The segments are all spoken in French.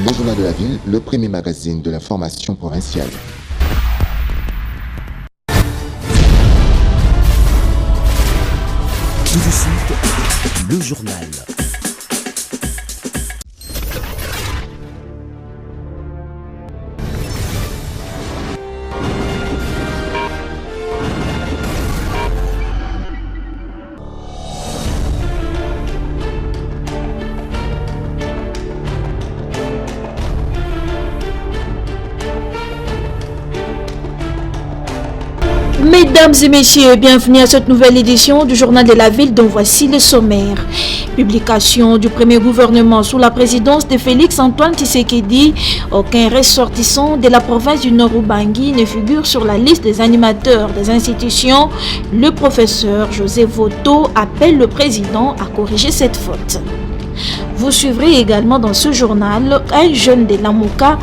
Le Journal de la Ville, le premier magazine de l'information provinciale. Tout de suite, le journal. Mesdames et messieurs, bienvenue à cette nouvelle édition du Journal de la Ville dont voici le sommaire. Publication du premier gouvernement sous la présidence de Félix-Antoine Tshisekedi. Aucun ressortissant de la province du Nord-Ubangi ne figure sur la liste des animateurs des institutions. Le professeur José Voto appelle le président à corriger cette faute. Vous suivrez également dans ce journal un jeune de Lamuka,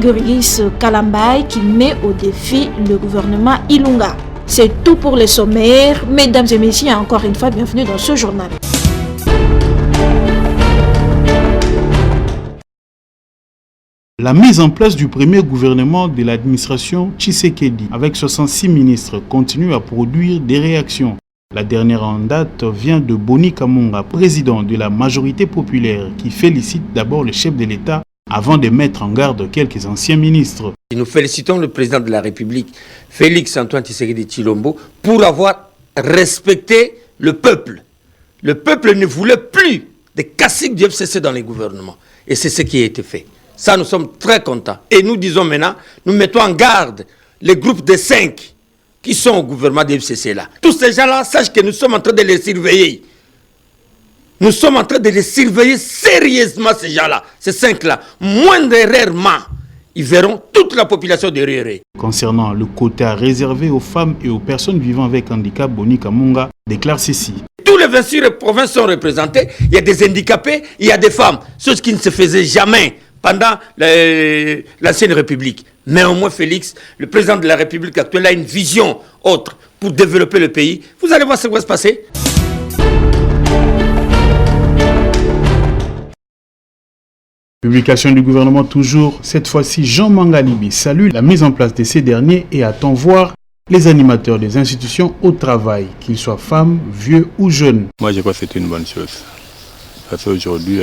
Gurgis Kalambay, qui met au défi le gouvernement Ilunga. C'est tout pour les sommaires. Mesdames et messieurs, encore une fois, bienvenue dans ce journal. La mise en place du premier gouvernement de l'administration Tshisekedi, avec 66 ministres, continue à produire des réactions. La dernière en date vient de Boni Kamunga, président de la majorité populaire, qui félicite d'abord le chef de l'État avant de mettre en garde quelques anciens ministres. Nous félicitons le président de la République, Félix-Antoine Tshisekedi Tshilombo, pour avoir respecté le peuple. Le peuple ne voulait plus des caciques du FCC dans les gouvernements. Et c'est ce qui a été fait. Ça, nous sommes très contents. Et nous disons maintenant, nous mettons en garde les groupes de 5 qui sont au gouvernement du FCC là. Tous ces gens-là, sachent que nous sommes en train de les surveiller. Nous sommes en train de les surveiller sérieusement, ces gens-là, ces 5-là. Moindrement, ils verront toute la population derrière eux. Concernant le quota réservé aux femmes et aux personnes vivant avec handicap, Boni Kamunga déclare ceci. Tous les 26 provinces sont représentées. Il y a des handicapés, il y a des femmes. Chose qui ne se faisait jamais pendant l'ancienne République. Mais au moins, Félix, le président de la République actuelle, a une vision autre pour développer le pays. Vous allez voir ce qui va se passer. Publication du gouvernement toujours, cette fois-ci Jean Mangalibi salue la mise en place de ces derniers et attend voir les animateurs des institutions au travail, qu'ils soient femmes, vieux ou jeunes. Moi je crois que c'est une bonne chose. Parce qu'aujourd'hui,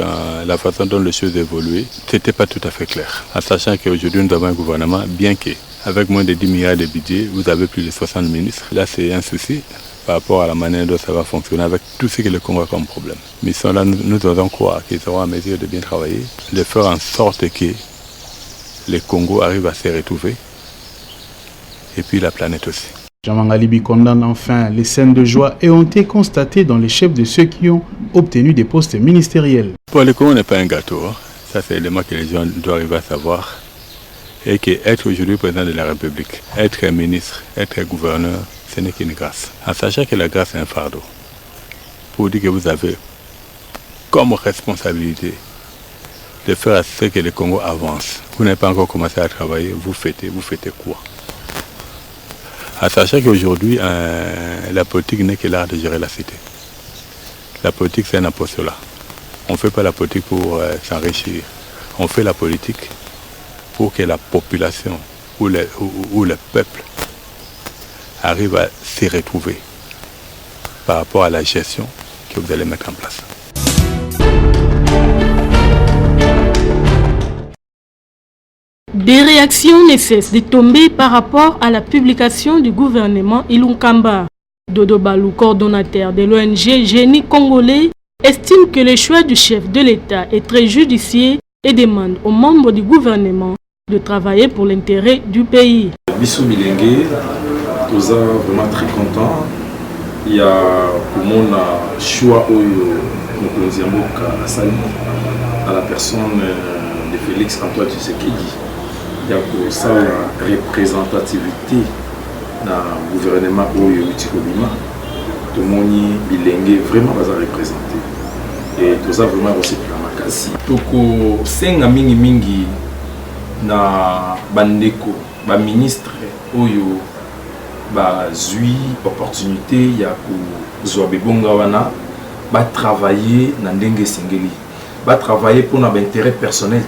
la façon dont les choses évoluaient, ce n'était pas tout à fait clair. En sachant qu'aujourd'hui nous avons un gouvernement, bien qu'avec moins de 10 milliards de budget, vous avez plus de 60 ministres. Là c'est un souci par rapport à la manière dont ça va fonctionner avec tout ce que le Congo a comme problème. Mais sont là, nous devons croire qu'ils seront en mesure de bien travailler, de faire en sorte que le Congo arrive à se retrouver, et puis la planète aussi. Jean Mangalibi condamne enfin les scènes de joie et ont été constatées dans les chefs de ceux qui ont obtenu des postes ministériels. Pour le Congo, on n'est pas un gâteau. Hein. Ça, c'est l'élément que les gens doivent arriver à savoir. Et qu'être aujourd'hui président de la République, être ministre, être gouverneur, ce n'est qu'une grâce. En sachant que la grâce est un fardeau. Pour dire que vous avez comme responsabilité de faire à ce que le Congo avance. Vous n'avez pas encore commencé à travailler, vous fêtez quoi? En sachant qu'aujourd'hui, la politique n'est que l'art de gérer la cité. La politique, c'est un apostolat. On ne fait pas la politique pour s'enrichir. On fait la politique pour que la population ou le peuple arrive à s'y retrouver par rapport à la gestion que vous allez mettre en place. Des réactions ne cessent de tomber par rapport à la publication du gouvernement Ilunkamba. Dodo Balou, coordonnateur de l'ONG Génie Congolais, estime que le choix du chef de l'État est très judicieux et demande aux membres du gouvernement de travailler pour l'intérêt du pays. Bissou Milengue, nous sommes vraiment très contents. Il y a pour mon choix à la personne de Félix Antoine Tshisekedi. Il y a pour ça la représentativité dans le gouvernement Oyo Utikobima. Tout le monde bilingue vraiment pas représenté. Et tout ça vraiment aussi pour la makasi. Toko senga mingi mingi na bandeko ba ministre Oyo ba zui opportunité ya ku zwa bebonga wana ba travailler na ndenge singeli. Ba travailler pour na intérêt personnel.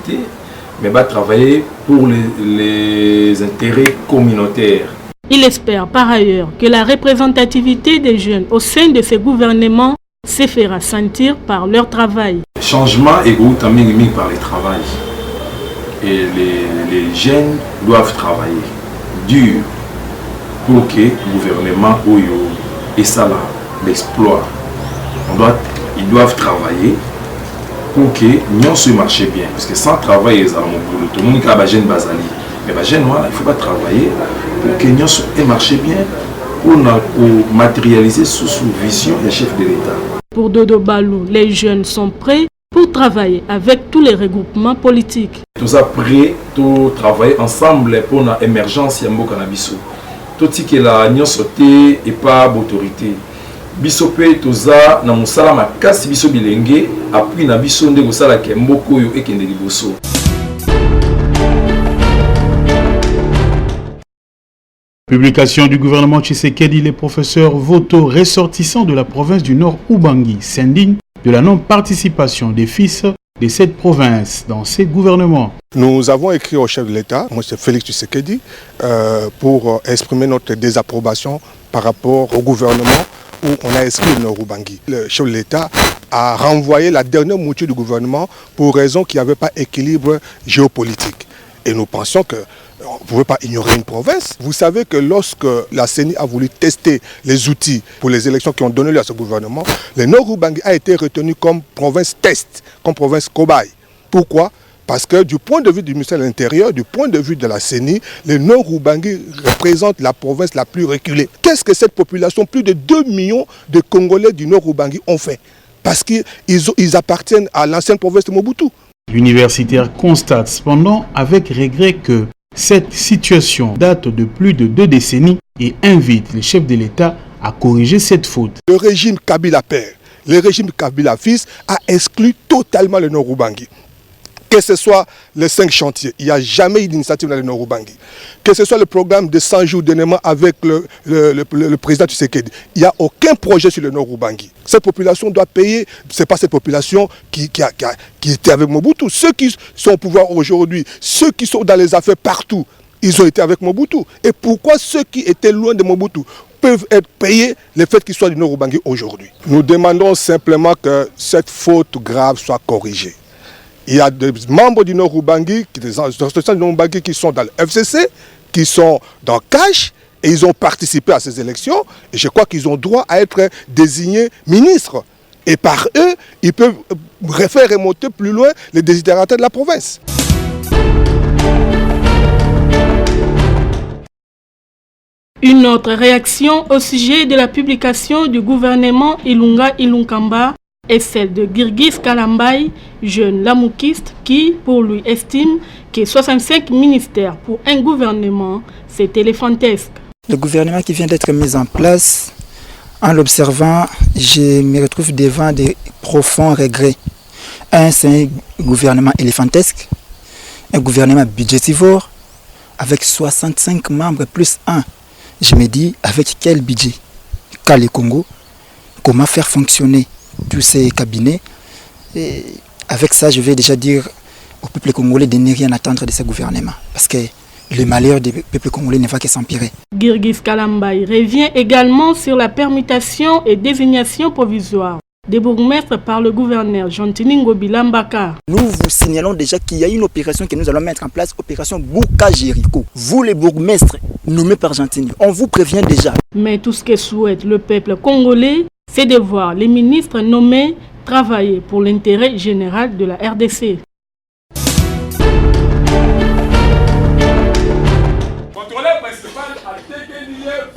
mais va travailler pour les intérêts communautaires. Il espère par ailleurs que la représentativité des jeunes au sein de ces gouvernements se fera sentir par leur travail. Le changement est goûté par le travail. Et les jeunes doivent travailler dur pour que le gouvernement et ça l'exploit. Ils doivent travailler pour que nous se marche bien. Parce que sans travail, tout le monde a jeune basali. Mais les jeunes, il ne faut pas travailler pour que nous se marche bien, pour matérialiser sous vision des chefs de l'État. Pour Dodo Balou, les jeunes sont prêts pour travailler avec tous les regroupements politiques. Nous sommes prêts pour travailler ensemble pour l'émergence de Mboka-Nabiso. Tout ce qui est là, nous sauté et pas d'autorité. Bisope toza na musala makasi biso bilenge appui na biso nde kosala ke mboko yo ekende liboso. Publication du gouvernement Tshisekedi, les professeurs Voto ressortissants de la province du Nord Ubangi s'indignent de la non-participation des fils de cette province dans ces gouvernements. Nous avons écrit au chef de l'État, M. Félix Tshisekedi, pour exprimer notre désapprobation par rapport au gouvernement où on a inscrit le Nord Ubangi. Le chef de l'État a renvoyé la dernière mouture du gouvernement pour raison qu'il n'y avait pas d'équilibre géopolitique. Et nous pensions que on ne pouvait pas ignorer une province. Vous savez que lorsque la CENI a voulu tester les outils pour les élections qui ont donné lieu à ce gouvernement, le Nord Ubangi a été retenu comme province test, comme province cobaye. Pourquoi ? Parce que du point de vue du ministère de l'Intérieur, du point de vue de la CENI, le Nord Ubangi représente la province la plus reculée. Qu'est-ce que cette population, plus de 2 millions de Congolais du Nord Ubangi ont fait? Parce qu'ils appartiennent à l'ancienne province de Mobutu. L'universitaire constate cependant avec regret que cette situation date de plus de 2 décennies et invite les chefs de l'État à corriger cette faute. Le régime Kabila père, le régime Kabila fils a exclu totalement le Nord Ubangi. Que ce soit les 5 chantiers, il n'y a jamais eu d'initiative dans le Nord Ubangi. Que ce soit le programme de 100 jours d'événement avec le président Tshisekedi, il n'y a aucun projet sur le Nord Ubangi. Cette population doit payer, ce n'est pas cette population qui était avec Mobutu. Ceux qui sont au pouvoir aujourd'hui, ceux qui sont dans les affaires partout, ils ont été avec Mobutu. Et pourquoi ceux qui étaient loin de Mobutu peuvent être payés le fait qu'ils soient du Nord Ubangi aujourd'hui? Nous demandons simplement que cette faute grave soit corrigée. Il y a des membres du Nord Ubangi, des associations du Nord Ubangi qui sont dans le FCC, qui sont dans CASH, et ils ont participé à ces élections. Et je crois qu'ils ont droit à être désignés ministres. Et par eux, ils peuvent faire remonter plus loin les désidératas de la province. Une autre réaction au sujet de la publication du gouvernement Ilunga Ilunkamba est celle de Girgis Kalambay, jeune lamoukiste qui, pour lui, estime que 65 ministères pour un gouvernement, c'est éléphantesque. Le gouvernement qui vient d'être mis en place, en l'observant, je me retrouve devant des profonds regrets. C'est un gouvernement éléphantesque, un gouvernement budgétivore, avec 65 membres plus 1. Je me dis, avec quel budget qu'a le Congo? Comment faire fonctionner tous ces cabinets? Et avec ça, je vais déjà dire au peuple congolais de ne rien attendre de ce gouvernement. Parce que le malheur du peuple congolais ne va que s'empirer. Girgis Kalambay revient également sur la permutation et désignation provisoire des bourgmestres par le gouverneur Jontini Ngobila Mbaka. Nous vous signalons déjà qu'il y a une opération que nous allons mettre en place, opération Bouka Jéricho. Vous les bourgmestres nommés par Jontini, on vous prévient déjà. Mais tout ce que souhaite le peuple congolais, c'est de voir les ministres nommés travailler pour l'intérêt général de la RDC.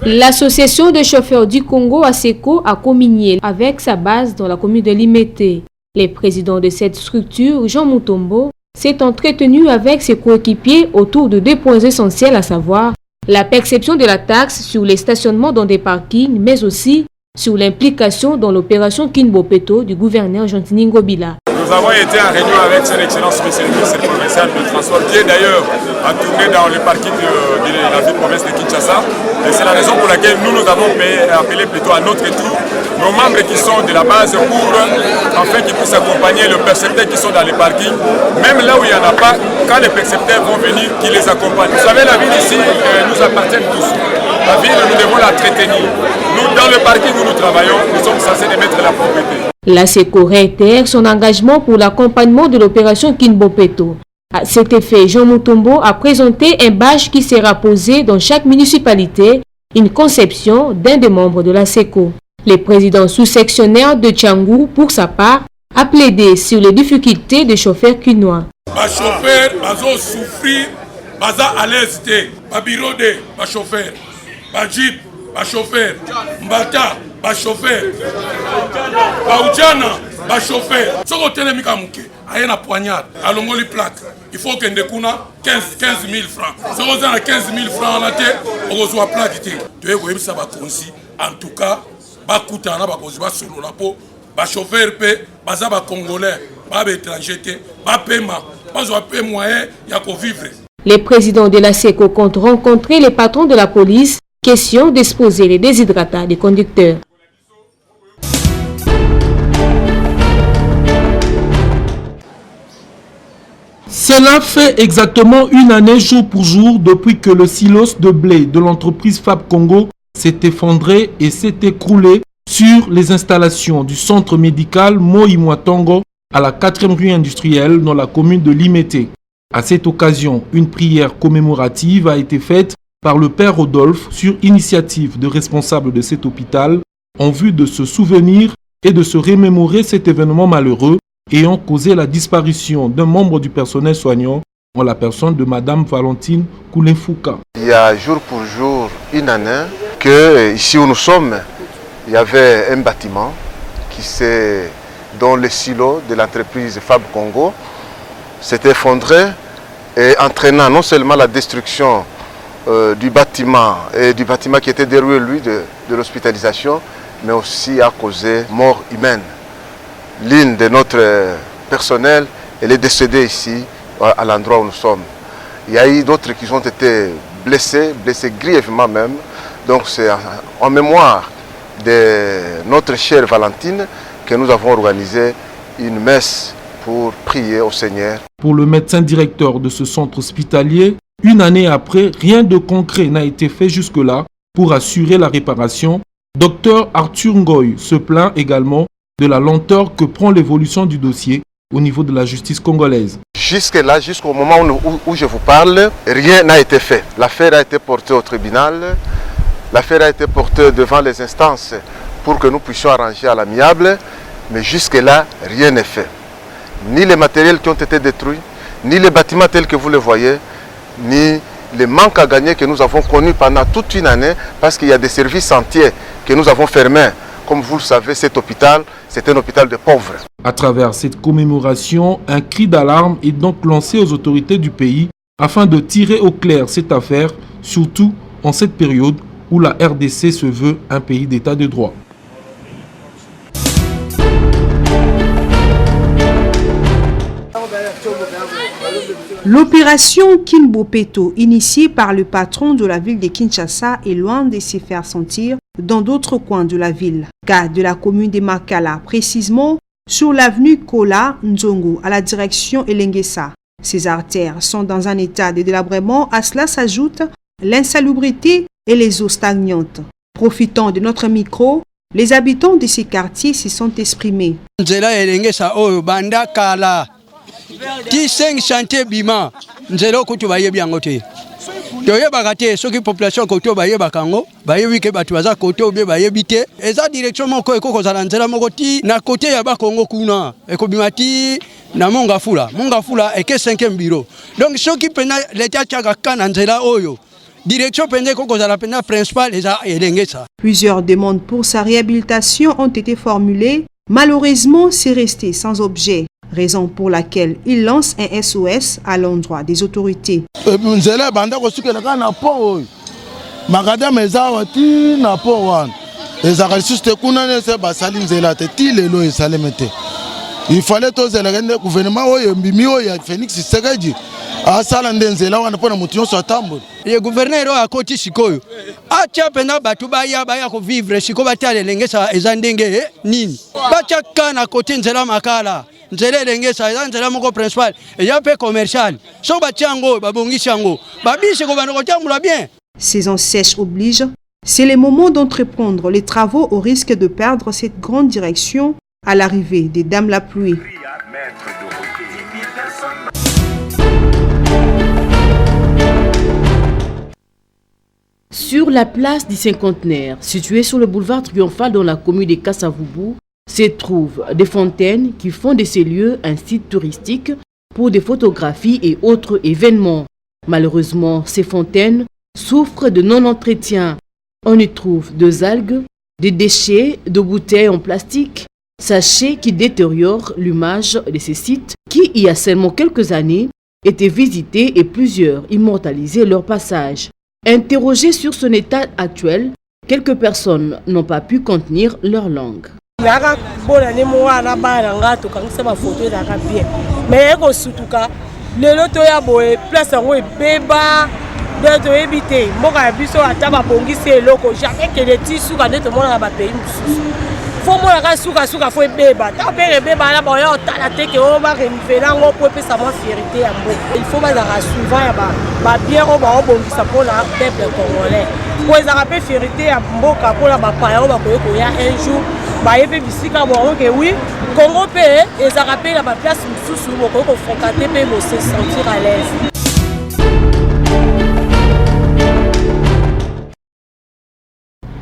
L'association de chauffeurs du Congo ASECO a communié avec sa base dans la commune de Limete. Le président de cette structure, Jean Moutombo, s'est entretenu avec ses coéquipiers autour de 2 points essentiels, à savoir la perception de la taxe sur les stationnements dans des parkings, mais aussi sur l'implication dans l'opération Kinbopeto du gouverneur Jontini Ngobila. Nous avons été en réunion avec son excellence monsieur le ministre provincial de transport, qui est d'ailleurs en tournée dans le parking de la ville province de Kinshasa. Et c'est la raison pour laquelle nous avons appelé plutôt à notre tour nos membres qui sont de la base pour afin qu'ils puissent accompagner les percepteurs qui sont dans les parkings, même là où il n'y en a pas, quand les percepteurs vont venir, qu'ils les accompagnent. Vous savez, la ville ici nous appartient tous. La ville, nous devons la entretenir. Nous, dans le parking où nous travaillons, nous sommes censés y mettre la propriété. La SECO réitère son engagement pour l'accompagnement de l'opération Kinbopeto. À cet effet, Jean Mutombo a présenté un badge qui sera posé dans chaque municipalité, une conception d'un des membres de la SECO. Le président sous-sectionnaire de Tchangou, pour sa part, a plaidé sur les difficultés des chauffeurs quinois. Les chauffeurs, ils souffrir, ils sont à l'aise, les bureaux de chauffeurs, les jeep, les chauffeurs, les mbata, les chauffeurs, les oudjana, les chauffeurs. Si vous avez un poignard, à l'ongoli plaque, il faut que nous 15 000 francs. Si vous avez 15 000 francs, vous avez une plaque. En tout cas, les chauffeurs, les Congolais, les étrangers, les paiements, les moyens de vivre. Les présidents de la SECO comptent rencontrer les patrons de la police, question d'exposer les déshydratats des conducteurs. Cela fait exactement une année jour pour jour depuis que le silos de blé de l'entreprise Fab Congo s'est effondré et s'est écroulé sur les installations du centre médical Moïmoatongo à la 4e rue industrielle dans la commune de Limete. À cette occasion, une prière commémorative a été faite par le père Rodolphe sur initiative de responsables de cet hôpital en vue de se souvenir et de se remémorer cet événement malheureux ayant causé la disparition d'un membre du personnel soignant en la personne de Madame Valentine Koulenfouka. Il y a jour pour jour une année que ici où nous sommes, il y avait un bâtiment qui s'est, dans le silo de l'entreprise Fab Congo, s'est effondré et entraînant non seulement la destruction du bâtiment et du bâtiment qui était derrière lui de l'hospitalisation, mais aussi a causé mort humaine. L'une de notre personnel, elle est décédée ici, à l'endroit où nous sommes. Il y a eu d'autres qui ont été blessés grièvement même. Donc c'est en mémoire de notre chère Valentine que nous avons organisé une messe pour prier au Seigneur. Pour le médecin directeur de ce centre hospitalier, une année après, rien de concret n'a été fait jusque-là pour assurer la réparation. Dr Arthur Ngoy se plaint également de la lenteur que prend l'évolution du dossier au niveau de la justice congolaise. Jusque-là, jusqu'au moment où je vous parle, rien n'a été fait. L'affaire a été portée au tribunal, l'affaire a été portée devant les instances pour que nous puissions arranger à l'amiable, mais jusque-là, rien n'est fait. Ni les matériels qui ont été détruits, ni les bâtiments tels que vous les voyez, ni les manques à gagner que nous avons connus pendant toute une année, parce qu'il y a des services entiers que nous avons fermés. Comme vous le savez, cet hôpital, c'est un hôpital de pauvres. À travers cette commémoration, un cri d'alarme est donc lancé aux autorités du pays afin de tirer au clair cette affaire, surtout en cette période où la RDC se veut un pays d'état de droit. L'opération Kinbopeto, initiée par le patron de la ville de Kinshasa, est loin de se faire sentir dans d'autres coins de la ville. Cas de la commune de Makala, précisément sur l'avenue Kola Nzongo, à la direction Elengesa. Ces artères sont dans un état de délabrement. À cela s'ajoute l'insalubrité et les eaux stagnantes. Profitant de notre micro, les habitants de ces quartiers se sont exprimés. Ti 5 chantier bima nzelo kutu bayebi yango te toyebaka te soki population koto bayebaka yango bayebi ke bato baza koto be bayebi te eza direction moko ekokozala nzela moko ti na kote ya bakongo kuna ekobima ti na Mongafula eke 5e bureau donc soki pena leta tiaka kana nzela oyo direction pena kokozala pena principal eza elengesa. Plusieurs demandes pour sa réhabilitation ont été formulées. Malheureusement, c'est resté sans objet. Raison pour laquelle il lance un SOS à l'endroit des autorités. Il fallait que le gouvernement Phoenix Tshisekedi asala ndenzela wana pona mutu nyonso atambola. Le gouverneur a koti sikoyo acha pena batu baya ko vivre siko batale lengesa ezandenge nini bacha kana koti nzela makala nzela lengesa ezandela moko principal et ya pe commercial so bachango babongishango babishe ko banoko tambula bien. Saison sèche oblige, c'est le moment d'entreprendre les travaux au risque de perdre cette grande direction à l'arrivée des dames la pluie. Sur la place du Cinquantenaire, située sur le boulevard Triomphal dans la commune de Kasavubu, se trouvent des fontaines qui font de ces lieux un site touristique pour des photographies et autres événements. Malheureusement, ces fontaines souffrent de non-entretien. On y trouve des algues, des déchets, de bouteilles en plastique, sachets qui détériorent l'image de ces sites qui, il y a seulement quelques années, étaient visités et plusieurs immortalisaient leur passage. Interrogés sur son état actuel, quelques personnes n'ont pas pu contenir leur langue. Faut moi la souka faut beba ta pere beba la boya otala teke o ba renifela ngo po pesa mo fierté ya mbo il faut ba la suivant ya ba bien o ba obongisa pour la peuple congolais ko za rapé fierté ya mboka pour la ba pa o ba ko ya un jour ba yepe bisika bo que oui Congo pe et za rapé la ba place mususu bo ko fréquenter pe bo se sentir à l'aise.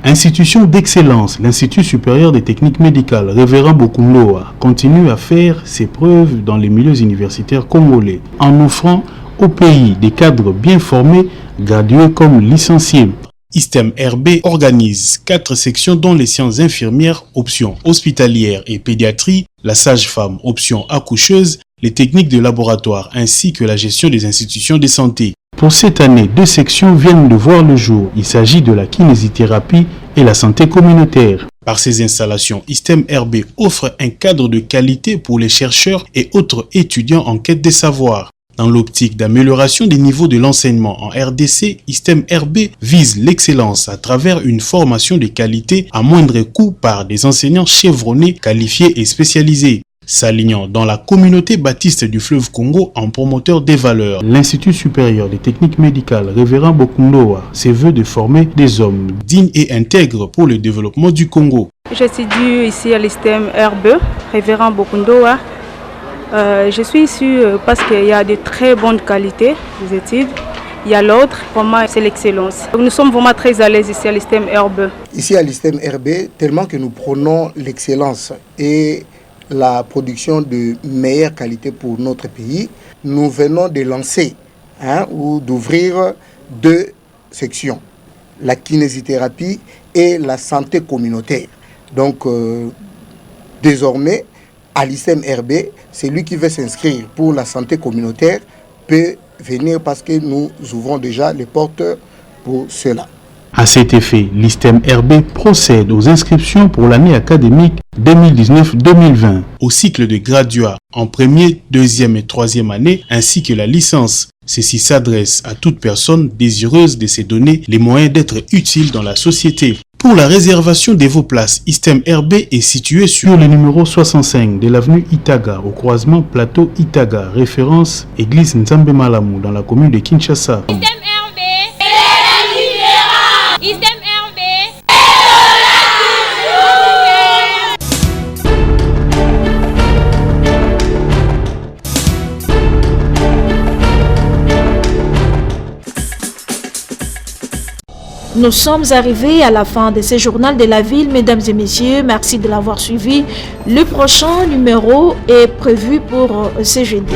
Institution d'excellence, l'Institut supérieur des techniques médicales, Révérend Bokunloa, continue à faire ses preuves dans les milieux universitaires congolais, en offrant au pays des cadres bien formés, gradués comme licenciés. ISTEM RB organise 4 sections dont les sciences infirmières, option hospitalière et pédiatrie, la sage-femme, option accoucheuse, les techniques de laboratoire ainsi que la gestion des institutions de santé. Pour cette année, 2 sections viennent de voir le jour. Il s'agit de la kinésithérapie et la santé communautaire. Par ces installations, ISTEM RB offre un cadre de qualité pour les chercheurs et autres étudiants en quête de savoir. Dans l'optique d'amélioration des niveaux de l'enseignement en RDC, ISTEM RB vise l'excellence à travers une formation de qualité à moindre coût par des enseignants chevronnés, qualifiés et spécialisés. S'alignant dans la communauté baptiste du fleuve Congo en promoteur des valeurs, l'Institut supérieur des techniques médicales Révérend Bokunloa se veut de former des hommes dignes et intègres pour le développement du Congo. J'étudie ici à l'ISTEM RB, Révérend Bokunloa. Je suis ici parce qu'il y a de très bonnes qualités des études. Il y a l'autre, vraiment c'est l'excellence. Nous sommes vraiment très à l'aise ici à l'ISTEM RB. Ici à l'ISTEM RB, tellement que nous prenons l'excellence et la production de meilleure qualité pour notre pays, nous venons de lancer ou d'ouvrir 2 sections, la kinésithérapie et la santé communautaire. Donc désormais, à l'ISTEM RB, celui qui veut s'inscrire pour la santé communautaire peut venir parce que nous ouvrons déjà les portes pour cela. À cet effet, l'ISTEM RB procède aux inscriptions pour l'année académique 2019-2020 au cycle de graduat en première, deuxième et troisième année ainsi que la licence. Ceci s'adresse à toute personne désireuse de se donner les moyens d'être utile dans la société. Pour la réservation de vos places, ISTEM RB est situé sur le numéro 65 de l'avenue Itaga, au croisement plateau Itaga, référence église Nzambe Malamu dans la commune de Kinshasa. Nous sommes arrivés à la fin de ce journal de la ville, mesdames et messieurs. Merci de l'avoir suivi. Le prochain numéro est prévu pour ce jeudi.